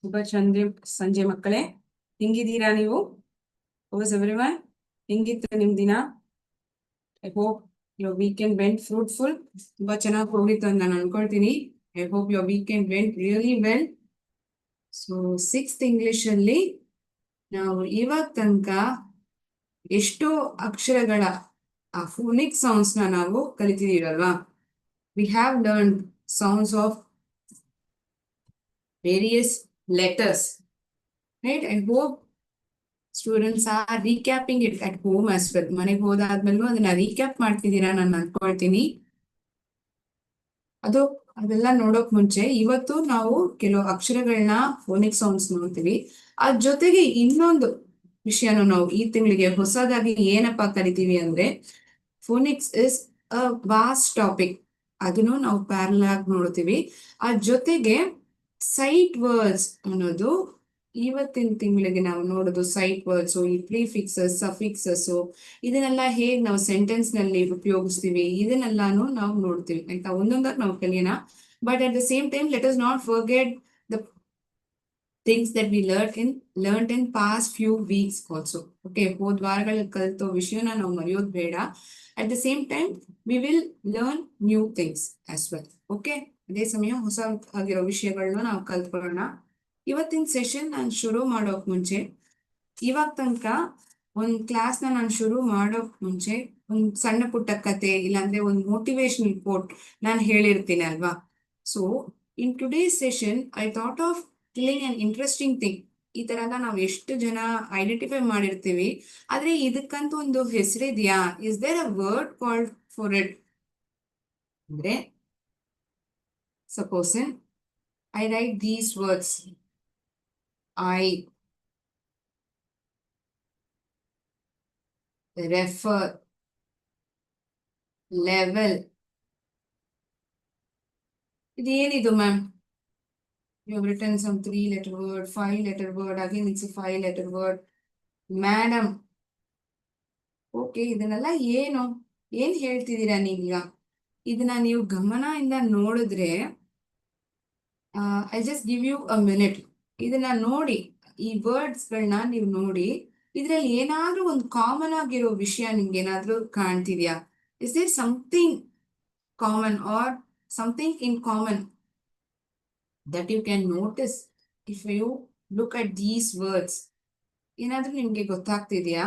ಶುಭ ಸಂಜೆ ಮಕ್ಕಳೇ, ಹೆಂಗಿದ್ದೀರಾ ನೀವು? Was everyone? ಹೆಂಗಿತ್ತು ನಿಮ್ ದಿನ? I hope your weekend went fruitful. ತುಂಬಾ ಚೆನ್ನಾಗಿ ಹೋಗಿತ್ತು ಅಂತ ನಾನು ಅನ್ಕೊಳ್ತೀನಿ. I hope your weekend went really well. So 6th English ಅಲ್ಲಿ ನಾವು ಇವಾಗ ತನಕ ಎಷ್ಟೋ ಅಕ್ಷರಗಳ ಆ ಫೋನಿಕ್ ಸೌಂಡ್ಸ್ ನಾವು ಕಲಿತಿದೀವಲ್ವಾ? We have learn sounds of various letters, right? I hope students are recapping it at home as well. ಮನೆಗೆ ಹೋದಾದ್ಮೇಲೂ ಅದನ್ನ ರೀಕ್ಯಾಪ್ ಮಾಡ್ತಿದ್ದೀರಾ ನಾನು ಅನ್ಕೊಳ್ತೀನಿ. ಅದೆಲ್ಲ ನೋಡೋಕ್ ಮುಂಚೆ ಇವತ್ತು ನಾವು ಕೆಲವು ಅಕ್ಷರಗಳನ್ನ ಫೋನಿಕ್ ಸೌಂಡ್ಸ್ ನೋಡ್ತೀವಿ. ಅದ್ರ ಜೊತೆಗೆ ಇನ್ನೊಂದು ವಿಷಯನು ನಾವು ಈ ತಿಂಗಳಿಗೆ ಹೊಸದಾಗಿ ಏನಪ್ಪಾ ಕರಿತೀವಿ ಅಂದ್ರೆ phonics is a vast topic. ಅದನ್ನು ನಾವು ಪ್ಯಾರಲ್ ಆಗಿ ನೋಡ್ತೀವಿ. ಅದ್ರ ಜೊತೆಗೆ ಸೈಟ್ ವರ್ಡ್ಸ್ ಅನ್ನೋದು ಇವತ್ತಿನ ತಿಂಗಳಿಗೆ ನಾವು ನೋಡೋದು. ಸೈಟ್ ವರ್ಡ್ಸ್, ಈ ಪ್ರಿಫಿಕ್ಸಸ್, ಸಫಿಕ್ಸಸ್, ಇದನ್ನೆಲ್ಲ ಹೇಗ್ ನಾವು ಸೆಂಟೆನ್ಸ್ ನಲ್ಲಿ ಉಪಯೋಗಿಸ್ತೀವಿ, ಇದನ್ನೆಲ್ಲಾನು ನಾವು ನೋಡ್ತೀವಿ ಆಯ್ತಾ. ಒಂದೊಂದಾಗಿ ನಾವು ಕಲಿಯೋಣ. But at the same time let us not forget the things that we learned in past few weeks also. Okay, ಹೋದ್ ವಾರಗಳಲ್ಲಿ ಕಲಿತೋ ವಿಷಯನ ನಾವು ಮರೆಯೋದು ಬೇಡ. At the same time we will learn new things as well. Okay, ಅದೇ ಸಮಯ ಹೊಸ ಆಗಿರೋ ವಿಷಯಗಳನ್ನ ನಾವು ಕಲ್ತ್ಕೊಳ್ಳೋಣ. ಇವತ್ತಿನ ಸೆಷನ್ ನಾನು ಶುರು ಮಾಡೋಕ್ ಮುಂಚೆ, ಇವಾಗ ತನಕ ಒಂದ್ ಕ್ಲಾಸ್ ನಾನು ಶುರು ಮಾಡೋಕ್ ಮುಂಚೆ ಒಂದ್ ಸಣ್ಣ ಪುಟ್ಟ ಕತೆ ಇಲ್ಲಾಂದ್ರೆ ಒಂದು ಮೋಟಿವೇಶನಲ್ ಕೋಟ್ ನಾನು ಹೇಳಿರ್ತೀನಿ ಅಲ್ವಾ. So in today's session I thought of telling an interesting thing. ಈ ತರ ಎಲ್ಲ ನಾವು ಎಷ್ಟು ಜನ ಐಡೆಂಟಿಫೈ ಮಾಡಿರ್ತೀವಿ, ಆದ್ರೆ ಇದಕ್ಕಂತ ಒಂದು ಹೆಸರಿದ್ಯಾ? Is there a word called for it? ಅಂದ್ರೆ suppose I write these words, I refer, level. ಇದೇನಿದು ma'am? You have written some 3-letter word, 5-letter word, again it's a 5-letter word. Madam. Okay, ಇದನ್ನೆಲ್ಲ ಏನ್ ಹೇಳ್ತಿದ್ದೀರಾ ನೀವೀಗ? ಇದನ್ನ ನೀವು ಗಮನದಿಂದ ನೋಡಿದ್ರೆ I just give you a minute. ಇದನ್ನ ನೋಡಿ, ಈ ವರ್ಡ್ಸ್ ಗಳನ್ನ ನೀವು ನೋಡಿ, ಇದ್ರಲ್ಲಿ ಏನಾದ್ರೂ ಒಂದು ಕಾಮನ್ ಆಗಿರೋ ವಿಷಯ ನಿಮ್ಗೆ ಏನಾದ್ರೂ ಕಾಣ್ತಿದ್ಯಾ? Is there something common or something in common that you can notice if you look at these words? ಏನಾದ್ರೂ ನಿಮ್ಗೆ ಗೊತ್ತಾಗ್ತಿದ್ಯಾ?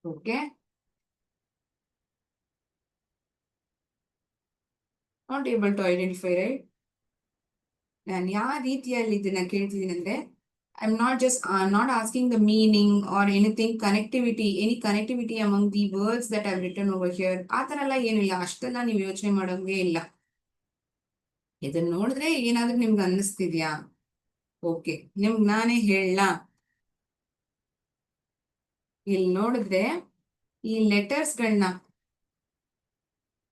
Okay, not able to identify, right? ನಾನು ಯಾವ ರೀತಿಯಲ್ಲಿ ಇದನ್ನ ಕೇಳ್ತಿದ್ದೀನಿ ಅಂದ್ರೆ, I am not just not asking the meaning or anything, connectivity, any connectivity among the words that I written over here. ಆ ತರ ಎಲ್ಲ ಏನಿಲ್ಲ, ಅಷ್ಟೆಲ್ಲ ನೀವು ಯೋಚನೆ ಮಾಡೋಂಗೆ ಇಲ್ಲ. ಇದನ್ನ ನೋಡಿದ್ರೆ ಏನಾದ್ರೂ ನಿಮ್ಗೆ ಅನ್ನಿಸ್ತಿದ್ಯಾ? ಓಕೆ, ನಿಮ್ಗೆ ನಾನೇ ಹೇಳಲಾ? ಇಲ್ಲಿ ನೋಡಿದ್ರೆ ಈ ಲೆಟರ್ಸ್ ಗಳನ್ನ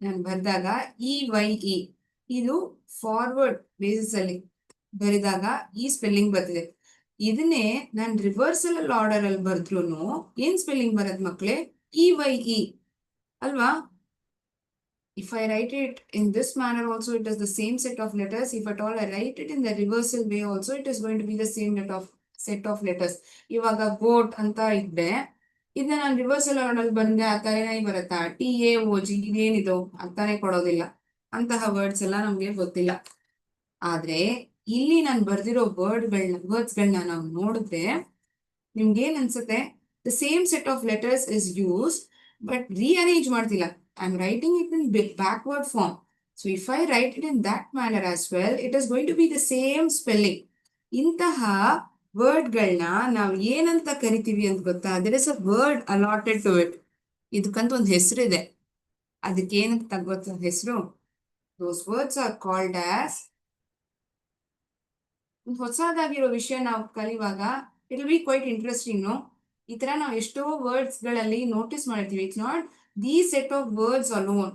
ನಾನು ಬರ್ದಾಗ EYE, ಇದು ಫಾರ್ವರ್ಡ್ ಬೇಸಿಸ್ ಅಲ್ಲಿ ಬರೆದಾಗ ಈ ಸ್ಪೆಲ್ಲಿಂಗ್ ಬರ್ತಿದೆ. ಇದನ್ನೇ ನಾನು ರಿವರ್ಸಲ್ ಆರ್ಡರ್ ಅಲ್ಲಿ ಬರ್ದ್ರು ಏನ್ ಸ್ಪೆಲ್ಲಿಂಗ್ ಬರೋದ್ ಮಕ್ಳೇ? EYE ಅಲ್ವಾ? If I write it in this manner also, it is the same set of letters. If at all I write it in the reversal way also, it is going to be the same set of letters. ಇವಾಗ ಗೋಟ್ ಅಂತ ಇದ್ರೆ ಇದನ್ನ ನಾನು reversal order ಬಂದ್ರೆ ಆ ತರನೇ ಬರುತ್ತಾ? TAOG, ಇದೇನಿದು ಅರ್ಥನೇ ಕೊಡೋದಿಲ್ಲ. ಅಂತಹ ವರ್ಡ್ಸ್ ಎಲ್ಲ ನಮ್ಗೆ ಗೊತ್ತಿಲ್ಲ. ಆದ್ರೆ ಇಲ್ಲಿ ನಾನು ಬರ್ದಿರೋ ವರ್ಡ್ಸ್ ಗಳನ್ನ ನಾವು ನೋಡಿದ್ರೆ ನಿಮ್ಗೆ ಏನ್ ಅನ್ಸುತ್ತೆ? The same set of letters is use, but rearrange ಮಾಡ್ತಿಲ್ಲ. I am writing it in backward form. So if I write it in that manner as well, it is going to be the same spelling. ಇಂತಹ ವರ್ಡ್ಗಳನ್ನ ನಾವು ಏನಂತ ಕರಿತೀವಿ ಅಂತ ಗೊತ್ತಾ? There is a word allotted to it. ಇದಕ್ಕಂತ ಒಂದು ಹೆಸರಿದೆ. ಅದಕ್ಕೆ ಏನಂತ ಗೊತ್ತ ಹೆಸರು? Those words are called as. ಹೊಸದಾಗಿರೋ ವಿಷಯ ನಾವು ಕಲಿಯುವಾಗ it will be quite interesting. ಈ ತರ ನಾವು ಎಷ್ಟೋ ವರ್ಡ್ಸ್ ಗಳಲ್ಲಿ ನೋಟಿಸ್ ಮಾಡ್ತೀವಿ. It's not the set of words alone.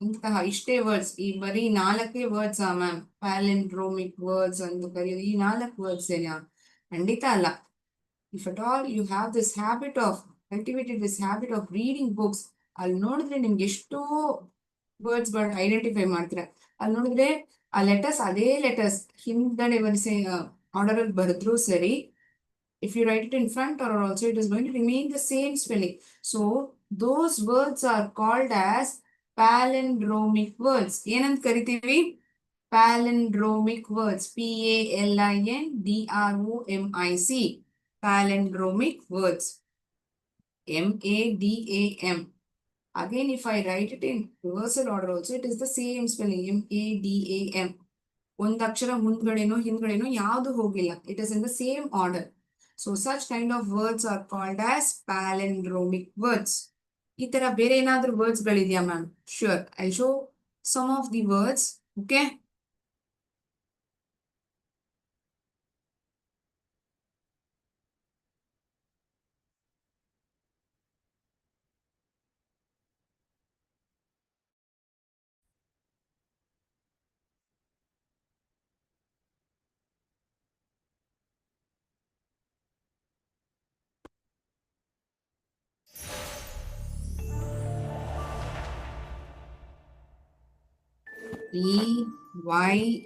ಇಂತಹ ಇಷ್ಟೇ ವರ್ಡ್ಸ್, ಈ ಬರೀ 4 ವರ್ಡ್ಸ್ ಮ್ಯಾಮ್ ಪ್ಯಾಲಿಂಡ್ರೋಮಿಕ್ ವರ್ಡ್ಸ್ ಅಂತ ಕರೆಯೋದು, ಈ 4 ವರ್ಡ್ಸ್ ಏನ? ಖಂಡಿತ ಅಲ್ಲ. If at all you have this habit of cultivated this habit of reading books, ಅಲ್ಲಿ ನೋಡಿದ್ರೆ ನಿಮ್ಗೆ ಎಷ್ಟೋ ವರ್ಡ್ಸ್ ಗಳು ಐಡೆಂಟಿಫೈ ಮಾಡ್ತೀರಾ. ಅಲ್ಲಿ ನೋಡಿದ್ರೆ ಆ ಲೆಟರ್ಸ್ ಅದೇ ಲೆಟರ್ಸ್ ಹಿಂದಡೆ ವರಿಸೆ ಆರ್ಡರ್ ಅಲ್ಲಿ ಬರೆದ್ರು ಸರಿ, if you write it in front or also it is going to remain the same spelling. So those words are called as palindromic words. ಏನಂತ ಕರಿತೀವಿ? Palindromic words. PALINDROMIC. Palindromic words. MADAM. Again, if I write it in reversal order also, it is the same spelling. MADAM. ಒಂದು ಅಕ್ಷರ ಮುಂದ್ಗಡೆನೋ ಹಿಂದ್ಗಡೆನೋ ಯಾವುದು ಹೋಗಿಲ್ಲ. It is in the same order. So such kind of words are called as palindromic words. ಈ ತರ ಬೇರೆ ಏನಾದ್ರೂ words ಗಳಿದೆಯಾ ma'am? Sure, I'll show some of the words. Okay. E-Y-E.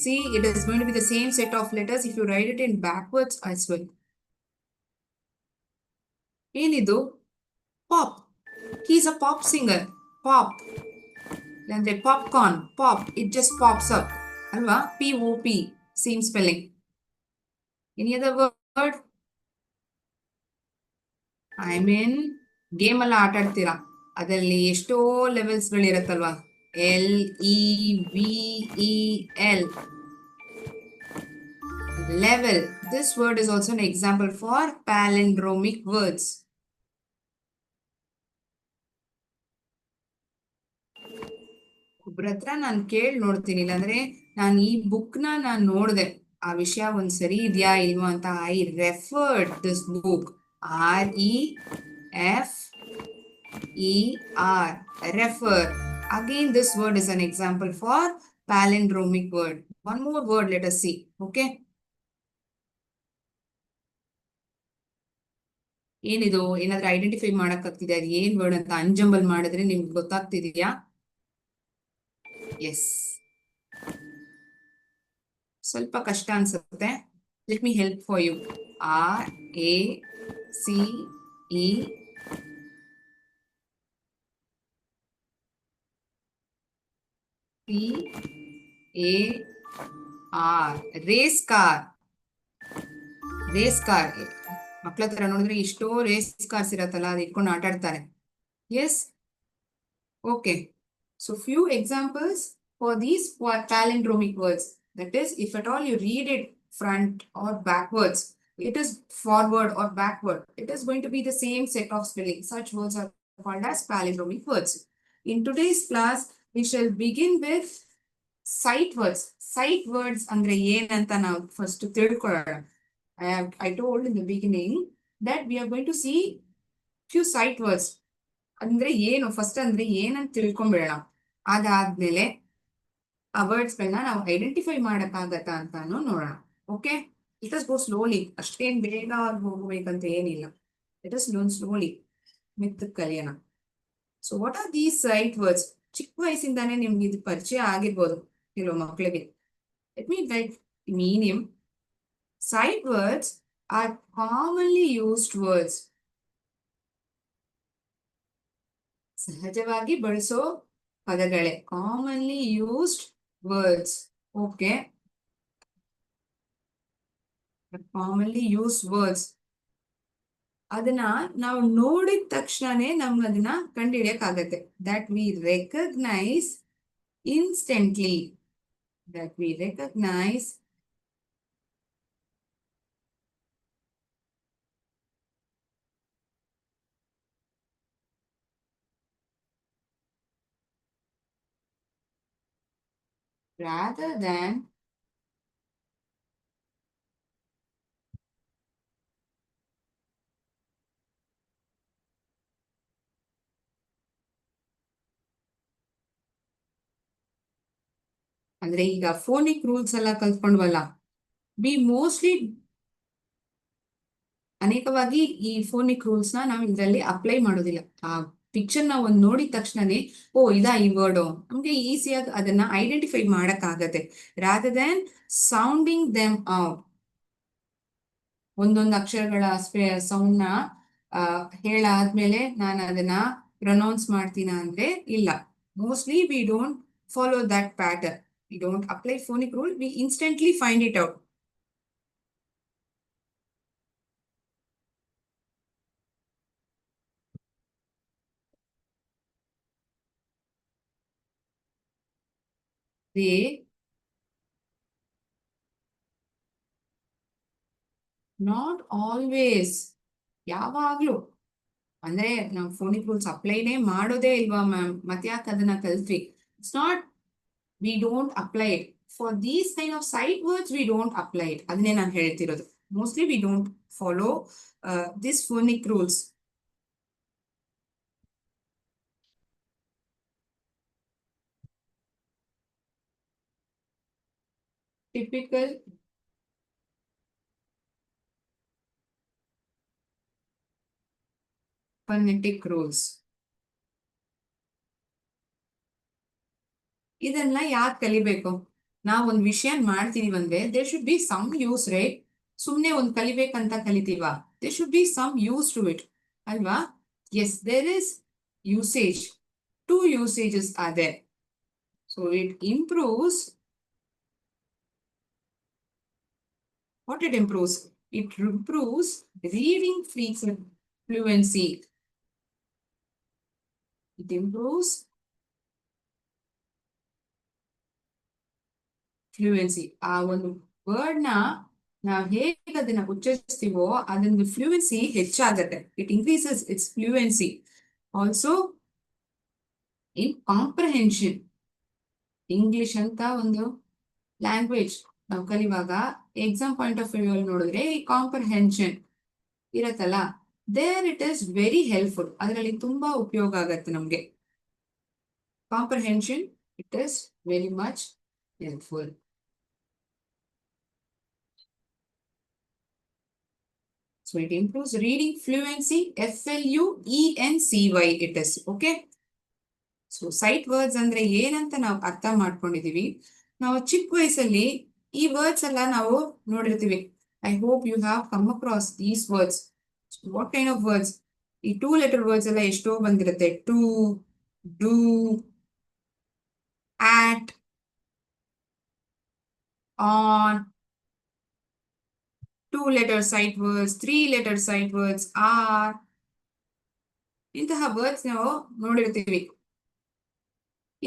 See, it is going to be the same set of letters if you write it in backwards as well. ಏನಿದು? Pop. He is a pop singer. Pop. Then the popcorn. Pop. It just pops up. Alva? P-O-P. Same spelling. Any other word? I mean, game ಎಲ್ಲ ಆಟ ಆಡ್ತೀರಾ, ಅದರಲ್ಲಿ ಎಷ್ಟೋ levels ಗಳಿರತ್ತಲ್ವಾ? LEVEL. Level. This word is also an example for palindromic words. ಒಬ್ರ ಹತ್ರ ನಾನು ಕೇಳಿ ನೋಡ್ತೀನಿ, ಇಲ್ಲಾಂದ್ರೆ ನಾನು ಈ ಬುಕ್ ನಾನು ನೋಡಿದೆ, ಆ ವಿಷಯ ಒಂದ್ ಸರಿ ಇದೆಯಾ ಇಲ್ವಾ ಅಂತ. I referred this book. REFER. Refer. Again, this word is an example for palindromic word. One more word, let us see. Okay. ಏನಿದು? ಏನಾದ್ರೂ ಐಡೆಂಟಿಫೈ ಮಾಡಕ್ ಆಗ್ತಿದೆ ಅದು ಏನ್ ವರ್ಡ್ ಅಂತ? ಅಂಜಂಬಲ್ ಮಾಡಿದ್ರೆ ನಿಮ್ಗೆ ಗೊತ್ತಾಗ್ತಿದ್ಯಾ? ಎಸ್, ಸ್ವಲ್ಪ ಕಷ್ಟ ಅನ್ಸುತ್ತೆ. Let me help for you. RACECAR. Race car. Race car. ಮಕ್ಳ ಹತ್ರ ನೋಡಿದ್ರೆ ಇಷ್ಟೋ ರೇಸ್ ಕಾರ್ಸ್ ಇರತ್ತಲ್ಲ, ಅದು ಇಟ್ಕೊಂಡು ಆಟ ಆಡ್ತಾರೆ. Yes. Okay. So few examples for these palindromic words. That is, if at all you read it front or backwards, it is forward or backward, it is going to be the same set of spelling. Such words are called as palindromic words. In today's class, we shall begin with sight words. Sight words andre ಏನಂತ ನಾವು first ತಿಳ್ಕೊಳ್ಳೋಣ. I told in the beginning that we are going to see few sight words. ಅಂದ್ರೆ ಏನು first ಅಂದ್ರೆ ಏನಂತ ತಿಳ್ಕೊಂಬಿಡೋಣ. ಅದಾದ್ಮೇಲೆ ಆ words ಗಳನ್ನ ನಾವು ಐಡೆಂಟಿಫೈ ಮಾಡಕ್ಕಾಗತ್ತಾ ಅಂತಾನು ನೋಡೋಣ. Okay, it is go slowly. ಅಷ್ಟೇನ್ ಬೇಗ ಹೋಗ್ಬೇಕಂತ ಏನಿಲ್ಲ. It is learn slowly. ಮಿತ್ ಕಲಿಯೋಣ. So what are these sight words? ಚಿಕ್ಕ ವಯಸ್ಸಿಂದಾನೇ ನಿಮ್ಗೆ ಇದು ಪರಿಚಯ ಆಗಿರ್ಬೋದು ಕೆಲವು ಮಕ್ಕಳಿಗೆ. Let me write meaning. Sight words are commonly used words. ಸಹಜವಾಗಿ ಬಳಸೋ ಪದಗಳೇ, commonly used words. Okay, commonly use words. ಅದನ್ನ ನಾವು ನೋಡಿದ ತಕ್ಷಣನೇ ನಮ್ಗೆ ಅದನ್ನ ಕಂಡುಹಿಡಿಯಕ್ ಆಗತ್ತೆ. That we recognise instantly. That we recognise rather than ಅಂದ್ರೆ ಈಗ ಫೋನಿಕ್ ರೂಲ್ಸ್ ಎಲ್ಲ ಕಲ್ತ್ಕೊಂಡ್ವಲ್ಲ, ವಿ ಮೋಸ್ಟ್ಲಿ ಅನೇಕವಾಗಿ ಈ ಫೋನಿಕ್ ರೂಲ್ಸ್ ನಾವು ಇದರಲ್ಲಿ ಅಪ್ಲೈ ಮಾಡೋದಿಲ್ಲ. ಆ ಪಿಕ್ಚರ್ ನ ಒಂದ್ ನೋಡಿದ ತಕ್ಷಣನೇ ಓ ಇದಾ ಈ ವರ್ಡ್, ನಮ್ಗೆ ಈಸಿಯಾಗಿ ಅದನ್ನ ಐಡೆಂಟಿಫೈ ಮಾಡಕ್ ಆಗತ್ತೆ, rather than sounding them out. ಒಂದೊಂದು ಅಕ್ಷರಗಳ ಸೌಂಡ್ ನ ಹೇಳಾದ್ಮೇಲೆ ನಾನು ಅದನ್ನ ಪ್ರೊನೌನ್ಸ್ ಮಾಡ್ತೀನ ಅಂದ್ರೆ ಇಲ್ಲ. Mostly we don't follow that pattern. We don't apply phonic rule, we instantly find it out. They not always, ಯಾವಾಗ್ಲೂ ಅಂದ್ರೆ ನಾವು ಫೋನಿಕ್ ರೂಲ್ಸ್ ಅಪ್ಲೈನೇ ಮಾಡೋದೇ ಇಲ್ವಾ ಮ್ಯಾಮ್, ಮತ್ತೆ ಯಾಕೆ ಅದನ್ನ ಕಲ್ತ್ವಿ? It's not we don't apply it for these kind of sight words, we don't apply it. ಅದನ್ನೇ ನಾನು ಹೇಳ್ತಿರೋದು. Mostly we don't follow this phonic rules. Typical phonetic rules. ಇದನ್ನ ಯಾಕೆ ಕಲಿಬೇಕು? ನಾವ್ ಒಂದ್ ವಿಷಯ ಮಾಡ್ತಿದೀವಿ ಅಂದ್ರೆ there should be some use, right? ಸುಮ್ನೆ ಒಂದ್ ಕಲಿಬೇಕಂತ ಕಲಿತೀವ? There should be some use to it, ಅಲ್ವಾ? Yes, there is usage. Two usages are there. So it improves. What it improves? It improves reading fluency. It improves fluency. ಆ ಒಂದು word ನ ನಾವು ಹೇಗೆ ಅದನ್ನ ಉಚ್ಚರಿಸ್ತೀವೋ ಅದೊಂದು ಫ್ಲೂಯೆನ್ಸಿ ಹೆಚ್ಚಾಗತ್ತೆ. It increases its fluency. Also in comprehension. English ಅಂತ ಒಂದು ಲ್ಯಾಂಗ್ವೇಜ್ ನಾವು ಕಲಿಯುವಾಗ ಎಕ್ಸಾಮ್ ಪಾಯಿಂಟ್ ಆಫ್ ವ್ಯೂ ಅಲ್ಲಿ ನೋಡಿದ್ರೆ ಈ ಕಾಂಪ್ರಹೆನ್ಷನ್ ಇರತ್ತಲ್ಲ, there it is very helpful. ಅದರಲ್ಲಿ ತುಂಬಾ ಉಪಯೋಗ ಆಗತ್ತೆ ನಮ್ಗೆ. Comprehension, it is very much helpful. So it improves reading fluency, FLUENCY it is. Okay. So sight words ಅಂದ್ರೆ ಏನಂತ ನಾವು ಅರ್ಥ ಮಾಡ್ಕೊಂಡಿದೀವಿ. ನಾವು ಚಿಕ್ಕ ವಯಸ್ಸಲ್ಲಿ ಈ ವರ್ಡ್ಸ್ ಎಲ್ಲ ನಾವು ನೋಡಿರ್ತೀವಿ. I hope you have come across these words. What kind of words? ಈ 2 letter ವರ್ಡ್ಸ್ ಎಲ್ಲ ಎಷ್ಟೋ ಬಂದಿರುತ್ತೆ. To, do, at, on. 2 letter sight words, 3 letter sight words, are. ಇಂತಹ ವರ್ಡ್ಸ್ ನಾವು ನೋಡಿರ್ತೀವಿ.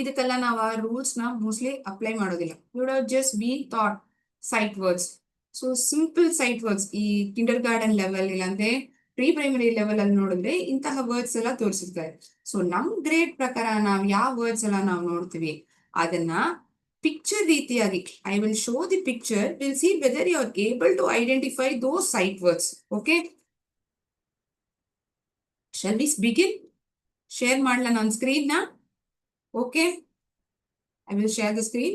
ಇದಕ್ಕೆಲ್ಲ ನಾವು ಆ ರೂಲ್ಸ್ ನ ಮೋಸ್ಟ್ಲಿ ಅಪ್ಲೈ ಮಾಡೋದಿಲ್ಲ. Would have just been thought sight words. So simple sight words ಈ ಕಿಂಡರ್ ಗಾರ್ಡನ್ ಲೆವೆಲ್ ಇಲ್ಲಾಂದ್ರೆ ಪ್ರೀ ಪ್ರೈಮರಿ ಲೆವೆಲ್ ಅಲ್ಲಿ ನೋಡಿದ್ರೆ ಇಂತಹ ವರ್ಡ್ಸ್ ಎಲ್ಲ ತೋರಿಸಿರ್ತಾರೆ. ಸೊ ನಮ್ ಗ್ರೇಡ್ ಪ್ರಕಾರ ನಾವು ಯಾವ ವರ್ಡ್ಸ್ ಎಲ್ಲ ನಾವು ನೋಡ್ತೀವಿ ಅದನ್ನ ಪಿಕ್ಚರ್ ರೀತಿಯಾಗಿ, I will show the picture, will see whether you are able to identify those sight words. Okay, shall we begin? Share ಮಾಡ್ಲಾ ನನ್ನ ಸ್ಕ್ರೀನ್ ನ? Okay, I will share the screen.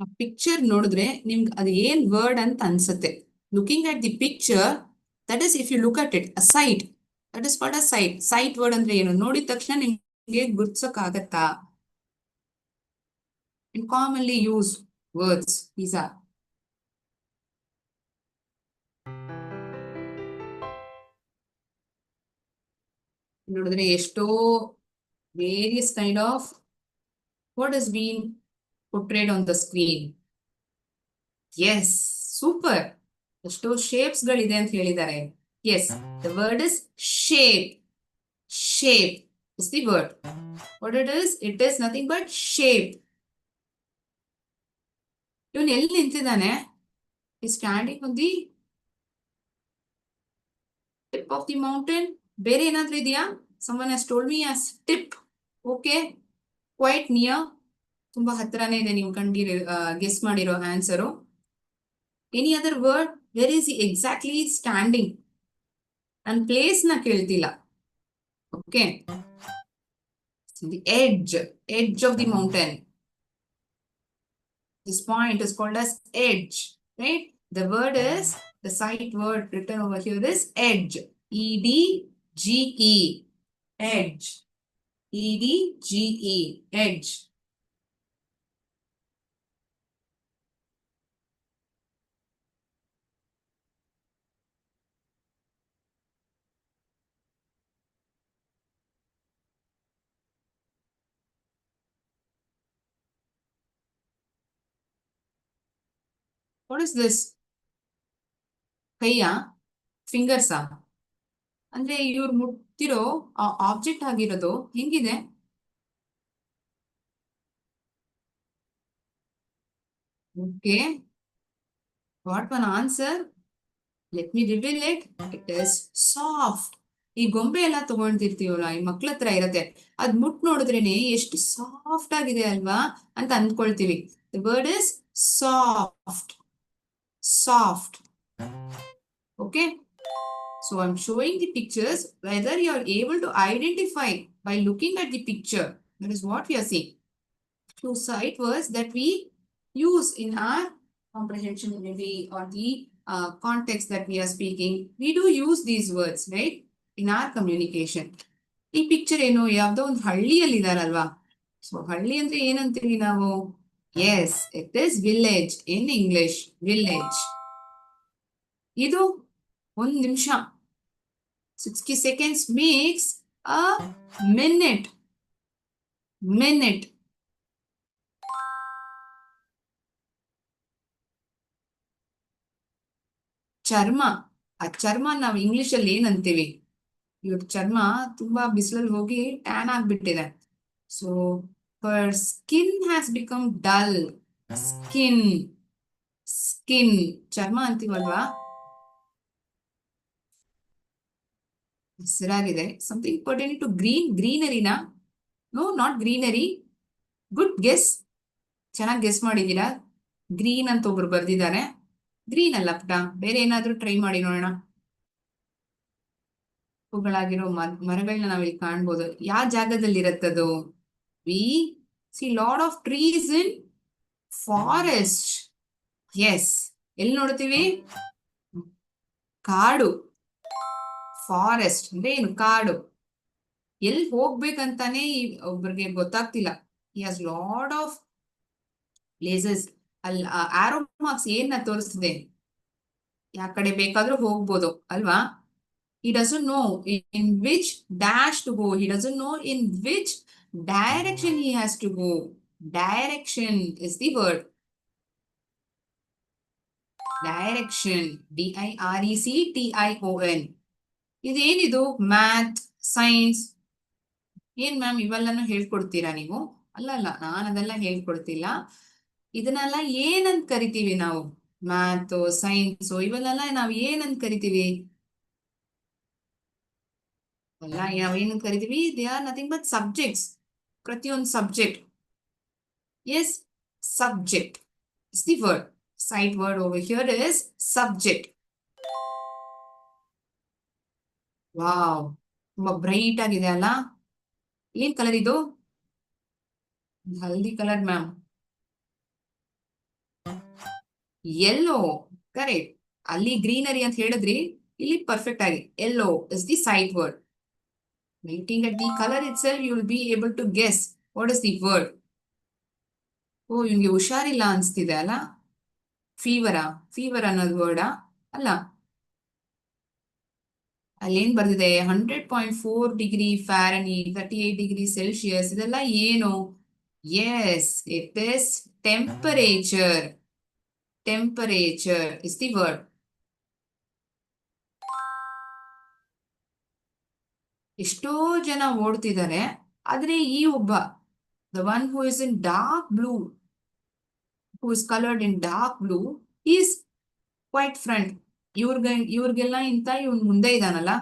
ಆ ಪಿಕ್ಚರ್ ನೋಡಿದ್ರೆ ನಿಮ್ಗೆ ಅದು ಏನ್ ವರ್ಡ್ ಅಂತ ಅನ್ಸುತ್ತೆ. Looking at the picture, that is if you look at it, a sight, that is what a sight. Sight word ಅಂದ್ರೆ ಏನು? ನೋಡಿದ ತಕ್ಷಣ ನಿಮ್ಗೆ ಗುರ್ಸಕ್ ಆಗತ್ತಾ? In commonly use words these are. ನೋಡಿದ್ರೆ ಎಷ್ಟೋ various kind of what is being portrayed on the screen. Yes, super. ಎಷ್ಟೋ ಶೇಪ್ಸ್ ಗಳಿದೆ ಅಂತ ಹೇಳಿದ್ದಾರೆ. Yes, the word is shape. Shape is the word. What it is nothing but shape. ಇವನ್ ಎಲ್ಲಿ ನಿಂತಿದ್ದಾನೆ? ಈ standing on the tip of the mountain. ಬೇರೆ ಏನಾದ್ರೂ ಇದೆಯಾ? someone has told me as tip. okay, quite near. ತುಂಬಾ ಹತ್ರನೇ ಇದೆ ನೀವು ಗೆಸ್ ಮಾಡಿರೋ answer. Any other word? Where is exactly standing? ನನ್ನ ಪ್ಲೇಸ್ ನ ಕೇಳ್ತಿಲ್ಲ. Okay, the edge of the mountain. This point is called as edge, right? The word is, the sight word written over here is edge. E-D-G-E. Edge. E-D-G-E. Edge. What is this? ಕೈಯ? ಫಿಂಗರ್ಸಾ? ಅಂದ್ರೆ ಇವ್ರು ಮುಟ್ತಿರೋ object ಆಗಿರೋದು ಹೆಂಗಿದೆ? Okay, what one answer. Let me reveal it. It is soft. ಈ ಗೊಂಬೆ ಎಲ್ಲ ತಗೊಂಡಿರ್ತೀವಲ್ಲ, ಈ ಮಕ್ಳ ಹತ್ರ ಇರತ್ತೆ, ಅದ್ ಮುಟ್ ನೋಡಿದ್ರೇನೆ ಎಷ್ಟು ಸಾಫ್ಟ್ ಆಗಿದೆ ಅಲ್ವಾ ಅಂತ ಅಂದ್ಕೊಳ್ತೀವಿ. The word is soft. Soft. Okay, so I'm showing the pictures, whether you are able to identify by looking at the picture. That is what we are saying. Two sight words that we use in our comprehension, maybe, or the context that we are speaking. We do use these words, right, in our communication. ಈ picture ಏನು, ಯಾವ್ದೋ ಒಂದು ಹಳ್ಳಿಯಲ್ಲಿ ಇದಾರಲ್ವಾ? So ಹಳ್ಳಿ ಅಂದ್ರೆ ಏನಂತೀವಿ ನಾವು? Yes, it is village in English. Village. ಇದು 1 ನಿಮಿಷ, 60 seconds makes a minute. Minute. ಚರ್ಮ. ಆ ಚರ್ಮ ನಾವು ಇಂಗ್ಲಿಷ್ ಅಲ್ಲಿ ಏನಂತೀವಿ? ಇವ್ರ ಚರ್ಮ ತುಂಬಾ ಬಿಸಿಲಲ್ಲಿ ಹೋಗಿ ಟ್ಯಾನ್ ಆಗ್ಬಿಟ್ಟಿದೆ. So her skin has become dull. Skin. Skin. ಚರ್ಮ ಅಂತೀವಲ್ವಾ? ಹೆಸರಾಗಿದೆ. Something pertaining to green. ಗ್ರೀನರಿನಾ? No, not greenery. Good guess. ಚೆನ್ನಾಗಿ ಗೆಸ್ ಮಾಡಿದೀರಾ. ಗ್ರೀನ್ ಅಂತ ಒಬ್ರು ಬರ್ದಿದ್ದಾರೆ. ಗ್ರೀನ್ ಅಲ್ಲ ಪುಟ, ಬೇರೆ ಏನಾದ್ರೂ ಟ್ರೈ ಮಾಡಿ ನೋಡೋಣ. ಹೂಗಳಾಗಿರೋ ಮರಗಳನ್ನ ನಾವಿಲ್ಲಿ ಕಾಣ್ಬೋದು. ಯಾವ ಜಾಗದಲ್ಲಿ ಇರತ್ತದು? We see lot of trees in forest. Yes. ಎಲ್ಲಿ ನೋಡ್ತೀವಿ? ಕಾಡು. ಫಾರೆಸ್ಟ್ ಅಂದ್ರೆ ಏನು? ಕಾಡು. ಎಲ್ಲಿ ಹೋಗ್ಬೇಕಂತಾನೆ ಒಬ್ರಿಗೆ ಗೊತ್ತಾಗ್ತಿಲ್ಲ. He has lot of places. ಅಲ್ಲಿ ಆರೋ ಮಾರ್ಕ್ಸ್ ಏನ ತೋರಿಸ್ತಿದೆ? ಯಾವ ಕಡೆ ಬೇಕಾದ್ರೂ ಹೋಗ್ಬೋದು ಅಲ್ವಾ? He doesn't know in which dash to go. He doesn't know in which direction he has to go. Direction is the word. Direction. D-I-R-E-C-T-I-O-N. ಇದೇನಿದು? Math, science. ಏನ್ ma'am ಇವೆಲ್ಲನೂ ಹೇಳ್ಕೊಡ್ತೀರಾ ನೀವು? ಅಲ್ಲ, ನಾನು ಅದೆಲ್ಲ ಹೇಳ್ಕೊಡ್ತಿಲ್ಲ. ಇದನ್ನೆಲ್ಲ ಏನಂತ ಕರಿತೀವಿ ನಾವು? ಮ್ಯಾಥ್, ಸೈನ್ಸ್, ಇವೆಲ್ಲ ನಾವ್ ಏನಂತ ಕರಿತೀವಿ? ಎಲ್ಲ ನಾವೇನು ಕರಿತೀವಿ? They are nothing but subjects. ಪ್ರತಿಯೊಂದು subject. Yes, subject is the word. Sight word over here is subject. Wow, ತುಂಬಾ ಬ್ರೈಟ್ ಆಗಿದೆ ಅಲ್ಲ? ಏನ್ ಕಲರ್ ಇದು? Haldi colour ma'am. Yellow. Correct. ಅಲ್ಲಿ ಗ್ರೀನರಿ ಅಂತ ಹೇಳಿದ್ರಿ, ಇಲ್ಲಿ ಪರ್ಫೆಕ್ಟ್ ಆಗಿ yellow is the sight word. Looking at the color itself, you will be able to guess what is the word. ಓ, ಇವ್ನಿಗೆ ಹುಷಾರಿಲ್ಲ ಅನ್ಸ್ತಿದೆ ಅಲ್ಲ? ಫೀವರಾ? ಫೀವರ್ ಅನ್ನೋದು ವರ್ಡಾ? ಅಲ್ಲ, ಅಲ್ಲೇನ್ ಬರ್ದಿದೆ? 100.4 ಡಿಗ್ರಿ ಫ್ಯಾರನೀಟ್, 38 ಡಿಗ್ರಿ ಸೆಲ್ಸಿಯಸ್. ಇದೆಲ್ಲ ಏನು? Yes, it is temperature. Temperature is the word. ಎಷ್ಟೋ ಜನ ಓಡ್ತಿದ್ದಾರೆ, ಆದ್ರೆ ಈ ಒಬ್ಬ, the one who is in dark blue, who is colored in dark blue is quite front. ಇವ್ರಿಗೆಲ್ಲ ಇಂತ ಇವ್ನ್ ಮುಂದೆ ಇದಾನಲ್ಲ,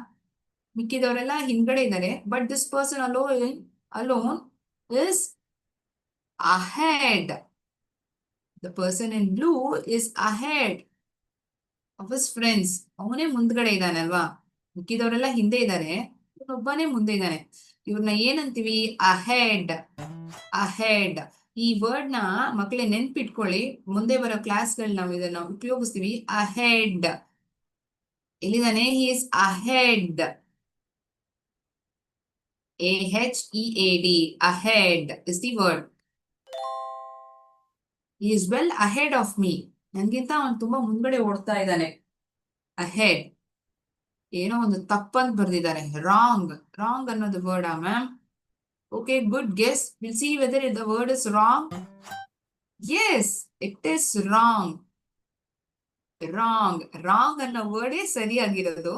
ಮಿಕ್ಕಿದವರೆಲ್ಲ ಹಿಂದ್ಗಡೆ ಇದ್ದಾರೆ. But this person alone is ahead. The person in blue is ahead of his friends. ಅವನೇ ಮುಂದ್ಗಡೆ ಇದ್ದಾನಲ್ವಾ, ಮಿಕ್ಕಿದವರೆಲ್ಲ ಹಿಂದೆ ಇದ್ದಾರೆ, ಇವನೊಬ್ಬನೇ ಮುಂದೆ ಇದ್ದಾನೆ. ಇವ್ರನ್ನ ಏನಂತೀವಿ? ಅಹೆಡ್. ಅಹೆಡ್ ಈ ವರ್ಡ್ ನ ಮಕ್ಕಳೇ ನೆನ್ಪಿಟ್ಕೊಳ್ಳಿ, ಮುಂದೆ ಬರೋ ಕ್ಲಾಸ್ಗಳು ನಾವು ಇದನ್ನ ಉಪಯೋಗಿಸ್ತೀವಿ. ಅಹೆಡ್ ಎಲ್ಲಿದ್ದಾನೆ? He is ahead. AHEAD. Ahead is the word. He is well ahead of me. ನನ್ಗಿಂತ ಅವನು ತುಂಬಾ ಮುಂದ್ಗಡೆ ಓಡ್ತಾ ಇದ್ದಾನೆ. ಅಹೆಡ್ ಏನೋ ಒಂದು ತಪ್ಪಂತ ಬರ್ದಿದ್ದಾರೆ. ರಾಂಗ್. ರಾಂಗ್ ಅನ್ನೋದು word ma'am. Okay, good guess. Will see whether the word is wrong. Yes, it is wrong. Wrong. Wrong ಅನ್ನೋ ವರ್ಡೇ ಸರಿಯಾಗಿರೋದು.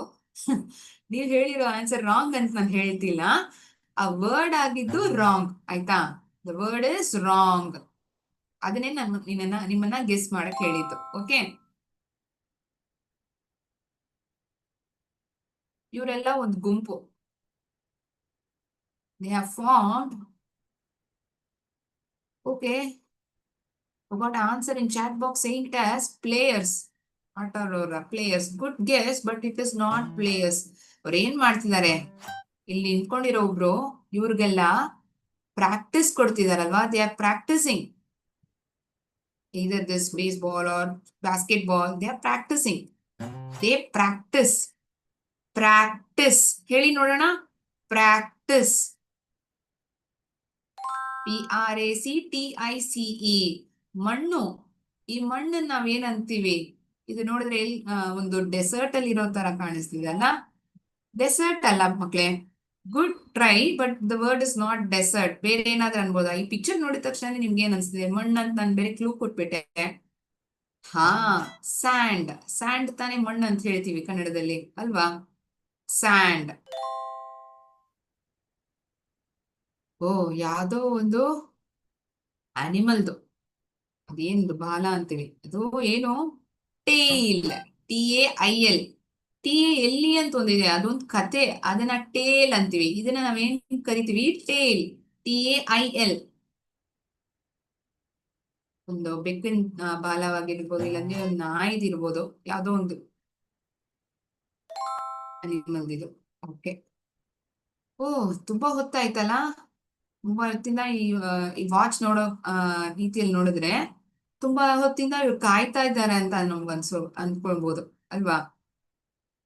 ನೀವ್ ಹೇಳಿರೋ ಆನ್ಸರ್ ರಾಂಗ್ ಅಂತ ನಾನು ಹೇಳ್ತಿಲ್ಲ. ಆ ವರ್ಡ್ ಆಗಿದ್ದು ರಾಂಗ್. ಆಯ್ತಾ? The word is wrong. ಅದನ್ನೇ ನಾನು ನಿಮ್ಮನ್ನ ಗೆಸ್ ಮಾಡಕ್ ಹೇಳಿದ್ದು. ಓಕೆ, ಇವರೆಲ್ಲ ಒಂದು ಗುಂಪು. They have formed. Okay, got answer in chat box saying it as players. ಆಟೋರ players. Good guess, but it is not players. ಅವ್ರು ಏನ್ ಮಾಡ್ತಿದ್ದಾರೆ? ಇಲ್ಲಿ ನಿಂತ್ಕೊಂಡಿರೋ ಒಬ್ರು ಇವ್ರಿಗೆಲ್ಲ ಪ್ರಾಕ್ಟೀಸ್ ಕೊಡ್ತಿದಾರಲ್ವಾ. They are practising either this baseball or basketball. They are practicing. They practice. Practice ಹೇಳಿ ನೋಡೋಣ. ಪ್ರಾಕ್ಟಿಸ್. PRACTICE. ಮಣ್ಣು. ಈ ಮಣ್ಣನ್ನ ನಾವೇನಂತೀವಿ? ಇದು ನೋಡಿದ್ರೆ ಒಂದು ಡೆಸರ್ಟ್ ಅಲ್ಲಿ ಇರೋ ತರ ಕಾಣಿಸ್ತಿದೆ ಅಲ್ಲ? ಡೆಸರ್ಟ್ ಅಲ್ಲ ಮಕ್ಳೇ. Good try, but the word is not desert. ಬೇರೆ ಏನಾದ್ರೂ ಅನ್ಬೋದಾ? ಈ ಪಿಕ್ಚರ್ ನೋಡಿದ ತಕ್ಷಣ ನಿಮ್ಗೆ ಏನ್ ಅನ್ಸ್ತಿದೆ? ಮಣ್ಣು ಅಂತ ನಾನು ಬೇರೆ ಕ್ಲೂ ಕೊಟ್ಬಿಟ್ಟೆ. ಹಾ, ಸ್ಯಾಂಡ್. ಸ್ಯಾಂಡ್ ತಾನೇ ಮಣ್ಣು ಅಂತ ಹೇಳ್ತೀವಿ ಕನ್ನಡದಲ್ಲಿ ಅಲ್ವಾ? ಸ್ಯಾಂಡ್. ಓ, ಯಾವ್ದೋ ಒಂದು ಅನಿಮಲ್ದು ಅದೇನು ಬಾಲ ಅಂತೀವಿ, ಅದು ಏನು? ಟೇಲ್. TAIL. ಎಲ್ಲಿ ಅಂತ ಒಂದಿದೆ, ಅದೊಂದು ಕತೆ. ಅದನ್ನ ಟೇಲ್ ಅಂತೀವಿ. ಇದನ್ನ ನಾವೇನ್ ಕರಿತೀವಿ? ಟೇಲ್. TAIL. ಒಂದು ಬೆಕ್ಕಿನ ಬಾಲವಾಗಿರ್ಬೋದು, ಇಲ್ಲಾಂದ್ರೆ ಒಂದು ನಾಯಿದಿರ್ಬೋದು, ಯಾವ್ದೋ ಒಂದು ಅನಿಮಲ್ ಇದು. ಓಕೆ. ಓ, ತುಂಬಾ ಹೊತ್ತಾಯ್ತಲ್ಲ. ತುಂಬಾ ಹೊತ್ತಿಂದ ಈ ವಾಚ್ ನೋಡೋ ರೀತಿಯಲ್ಲಿ ನೋಡಿದ್ರೆ ತುಂಬಾ ಹೊತ್ತಿಂದ ಇವ್ರು ಕಾಯ್ತಾ ಇದ್ದಾರೆ ಅಂತ ನಮ್ಗನ್ಸು ಅನ್ಕೊಳ್ಬೋದು ಅಲ್ವಾ?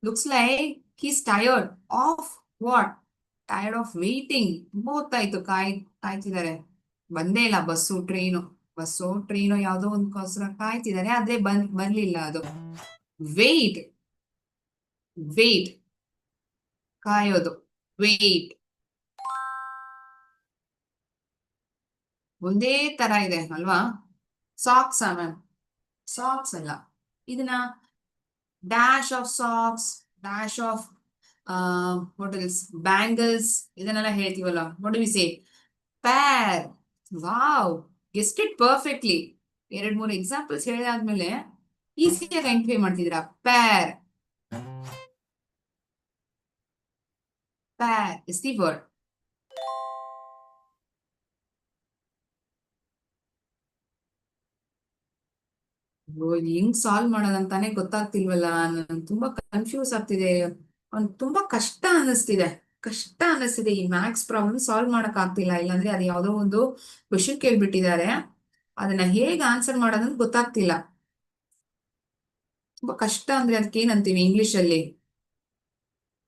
Looks like he's tired of what? Tired of waiting. ತುಂಬಾ ಹೊತ್ತಾಯ್ತು ಕಾಯ್ತಿದ್ದಾರೆ. ಬಂದೇ ಇಲ್ಲ ಬಸ್ಸು ಟ್ರೈನು ಯಾವ್ದೋ ಒಂದ್ಕೋಸ್ಕರ ಕಾಯ್ತಿದ್ದಾರೆ, ಆದ್ರೆ ಬರ್ಲಿಲ್ಲ ಅದು. ವೇಟ್. ವೇಟ್ ಕಾಯೋದು. ವೇಟ್ ಒಂದೇ ತರ ಇದೆ ಅಲ್ವಾ? Socks ma'am. ಸಾಕ್ಸ್ ಅಲ್ಲ, ಇದನ್ನ dash of socks, dash of what else, bangles, ಇದನ್ನೆಲ್ಲ ಹೇಳ್ತೀವಲ್ಲ. What do we say? Pair. Wow, guessed it perfectly. 2-3 examples ಹೇಳಿದಾದ್ಮೇಲೆ ಈಸಿಯಾಗಿ ಐಡೆಂಟಿಫೈ ಮಾಡ್ತಿದ್ದೀರಾ. Pair. Pair is the word. ಹೆಂಗ್ ಸಾಲ್ವ್ ಮಾಡೋದಂತಾನೆ ಗೊತ್ತಾಗ್ತಿಲ್ವಲ್ಲ. ನನ್ ತುಂಬಾ ಕನ್ಫ್ಯೂಸ್ ಆಗ್ತಿದೆ. ತುಂಬಾ ಕಷ್ಟ ಅನ್ನಿಸ್ತಿದೆ. ಈ ಮ್ಯಾಥ್ಸ್ ಪ್ರಾಬ್ಲಮ್ ಸಾಲ್ವ್ ಮಾಡಕ್ ಆಗ್ತಿಲ್ಲ. ಇಲ್ಲಾಂದ್ರೆ ಅದು ಯಾವ್ದೋ ಒಂದು ಕ್ವಶನ್ ಕೇಳ್ಬಿಟ್ಟಿದ್ದಾರೆ, ಅದನ್ನ ಹೇಗ್ ಆನ್ಸರ್ ಮಾಡೋದಂತ ಗೊತ್ತಾಗ್ತಿಲ್ಲ. ತುಂಬಾ ಕಷ್ಟ ಅಂದ್ರೆ ಅದಕ್ಕೆ ಏನಂತೀವಿ ಇಂಗ್ಲಿಷ್ ಅಲ್ಲಿ?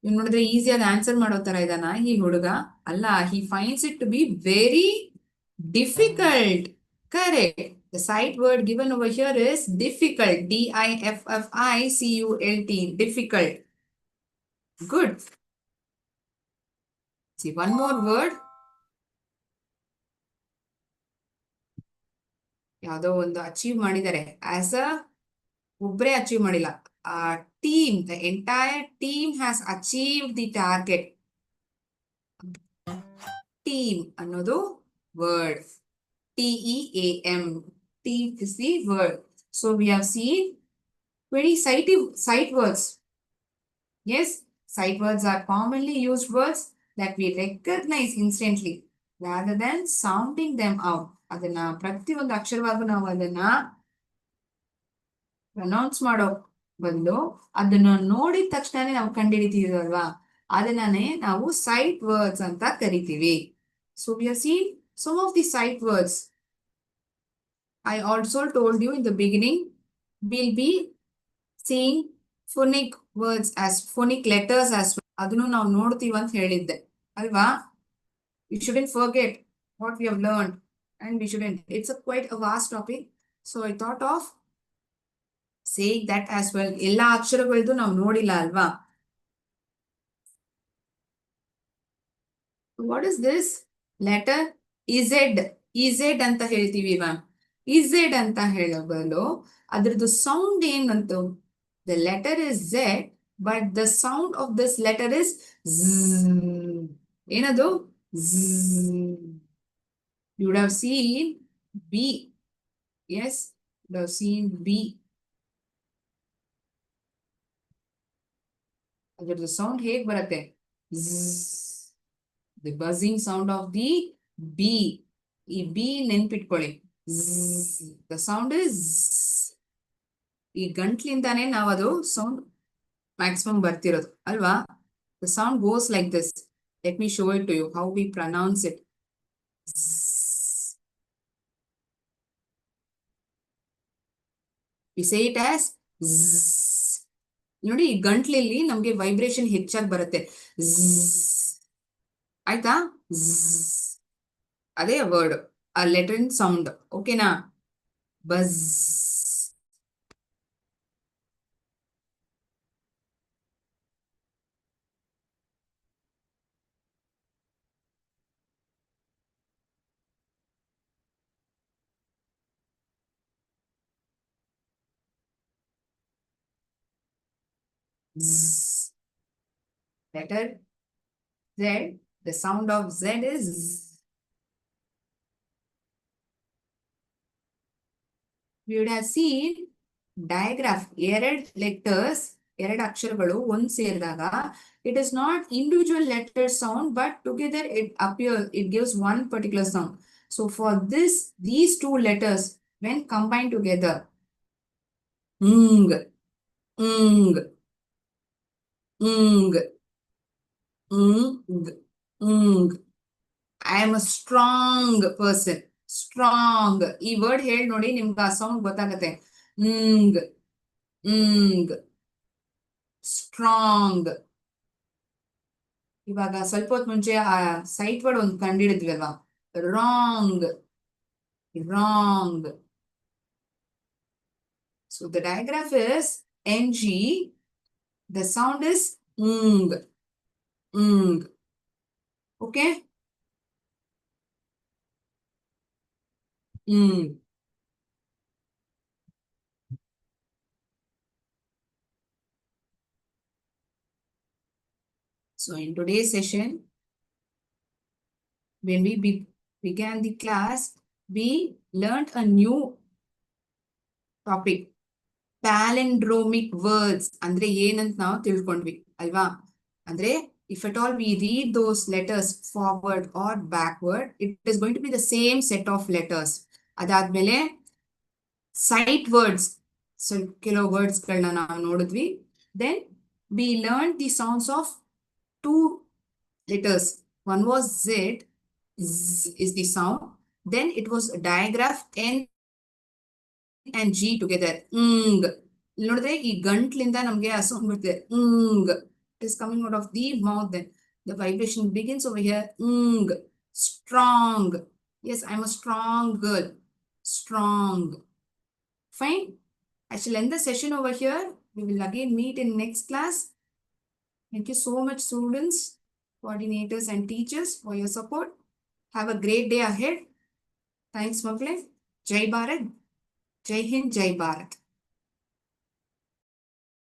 ಇವ್ ನೋಡಿದ್ರೆ ಈಸಿಯಾಗಿ ಆನ್ಸರ್ ಮಾಡೋ ತರ ಇದಾನ ಈ ಹುಡುಗ? ಅಲ್ಲ, he finds it to be very difficult. Correct. The sight word given over here is difficult. DIFFICULT. Difficult. Good. See, one more word. ಯಾವ್ದೋ ಒಂದು ಅಚೀವ್ ಮಾಡಿದ್ದಾರೆ. ಆಸ್ ಒಬ್ಬರೇ ಅಚೀವ್ ಮಾಡಿಲ್ಲ. Team, the entire team has achieved the target. Team ಅನ್ನೋದು word. TEAM. T is the word. So we have seen 20 sight words. Yes, sight words are commonly used words that we recognize instantly rather than sounding them out. ಅದನ್ನ ಪ್ರತಿಯೊಂದು ಅಕ್ಷರವಾಗೂ ನಾವು ಅದನ್ನ pronouns ಮಾಡೋ ಬದಲು ಅದನ್ನ ನೋಡಿದ ತಕ್ಷಣ ನಾವು ಕಂಡುಹಿಡಿತೀವಲ್ವಾ, ಅದನ್ನೇ ನಾವು ಸೈಟ್ ವರ್ಡ್ಸ್ ಅಂತ ಕರಿತೀವಿ. So we have seen some of the sight words. I also told you in the beginning, we'll be seeing phonic words as phonic letters as well. ಅದನ್ನು ನಾವು ನೋಡ್ತೀವಿ ಅಂತ ಹೇಳಿದ್ದೆ ಅಲ್ವಾ. You shouldn't forget what we have learned, and we shouldn't. It's quite a vast topic. So I thought of saying that as well. ಎಲ್ಲಾ ಅಕ್ಷರಗಳದ್ದು ನಾವು ನೋಡಿಲ್ಲ ಅಲ್ವಾ. What is this letter? Ez ಅಂತ ಹೇಳ್ತೀವಿ ಮ್ಯಾಮ್. Ez ಅಂತ ಹೇಳೋ ಬದಲು ಅದ್ರದ್ದು ಸೌಂಡ್ ಏನಂತ? The letter is Z, but the sound of this letter is Z. ಏನದು? Z. You would have seen B. Yes, you would have seen B. ಅದ್ರದ್ದು sound ಹೇಗ್ ಬರುತ್ತೆ? The buzzing sound of the B. ಈ B ನೆನ್ಪಿಟ್ಕೊಳ್ಳಿ. The sound is ಈ ಗಂಟ್ಲಿಂದಾನೇ ನಾವು ಅದು sound maximum ಬರ್ತಿರೋದು ಅಲ್ವಾ. The sound goes like this. Let me show it to you how we pronounce it. We say it as Z. ನೋಡಿ, ಈ ಗಂಟ್ಲಲ್ಲಿ ನಮ್ಗೆ vibration ಹೆಚ್ಚಾಗಿ ಬರುತ್ತೆ. ಆಯ್ತಾ? ಅದೇ ವರ್ಡ್, ಆ ಲೆಟರ್ ಸೌಂಡ್. ಓಕೆನಾ? Buzz. Letter Z, the sound of Z is Z. We would have seen digraph. ಎರಡ್ ಲೆಟರ್ಸ್, ಎರಡ್ ಅಕ್ಷರಗಳು ಒಂದ್ ಸೇರಿದಾಗ it is not individual letter sound, but together it appears, it gives one particular sound. So for this, these two letters when combined together, ng, ng, ng, ng. I am a strong person. Strong. ಈ word ಹೇಳಿ ನೋಡಿ, ನಿಮ್ಗೆ ಆ sound ಗೊತ್ತಾಗತ್ತೆ. Strong. ಇವಾಗ ಸ್ವಲ್ಪ ಹೊತ್ತು ಮುಂಚೆ ಆ ಸೈಟ್ ವರ್ಡ್ ಒಂದು ಕಂಡಿಡಿದ್ವಿ ಅಲ್ವಾ? Wrong. Wrong. So the digraph is ng. The sound is ng. Okay? So in today's session, when we began the class, we learned a new topic. Palindromic words. ಅಂದ್ರೆ ಏನಂತ ನಾವು ತಿಳ್ಕೊಂಡ್ವಿ ಅಲ್ವಾ? ಅಂದ್ರೆ if at all we read those letters forward or backward, it is going to be the same set of letters. ಅದಾದ್ಮೇಲೆ sight words. So ಕೆಲವು words ಗಳನ್ನ ನಾವು ನೋಡಿದ್ವಿ. Then we learned the sounds of two letters. One was Z, Z is the sound. Then it was a digraph N and G together. ನೋಡಿದ್ರೆ ಈ ಗಂಟ್ಲಿಂದ ನಮ್ಗೆ ಆ sound ಬರ್ತದೆ. It is coming out of the mouth. Then the vibration begins over here. Strong. Yes, I'm a strong girl. Strong. Fine. I shall end the session over here. We will again meet in next class. Thank you so much, students, coordinators, and teachers for your support. Have a great day ahead. Thanks, Magle. Jai Bharat. Jai Hind, Jai Bharat.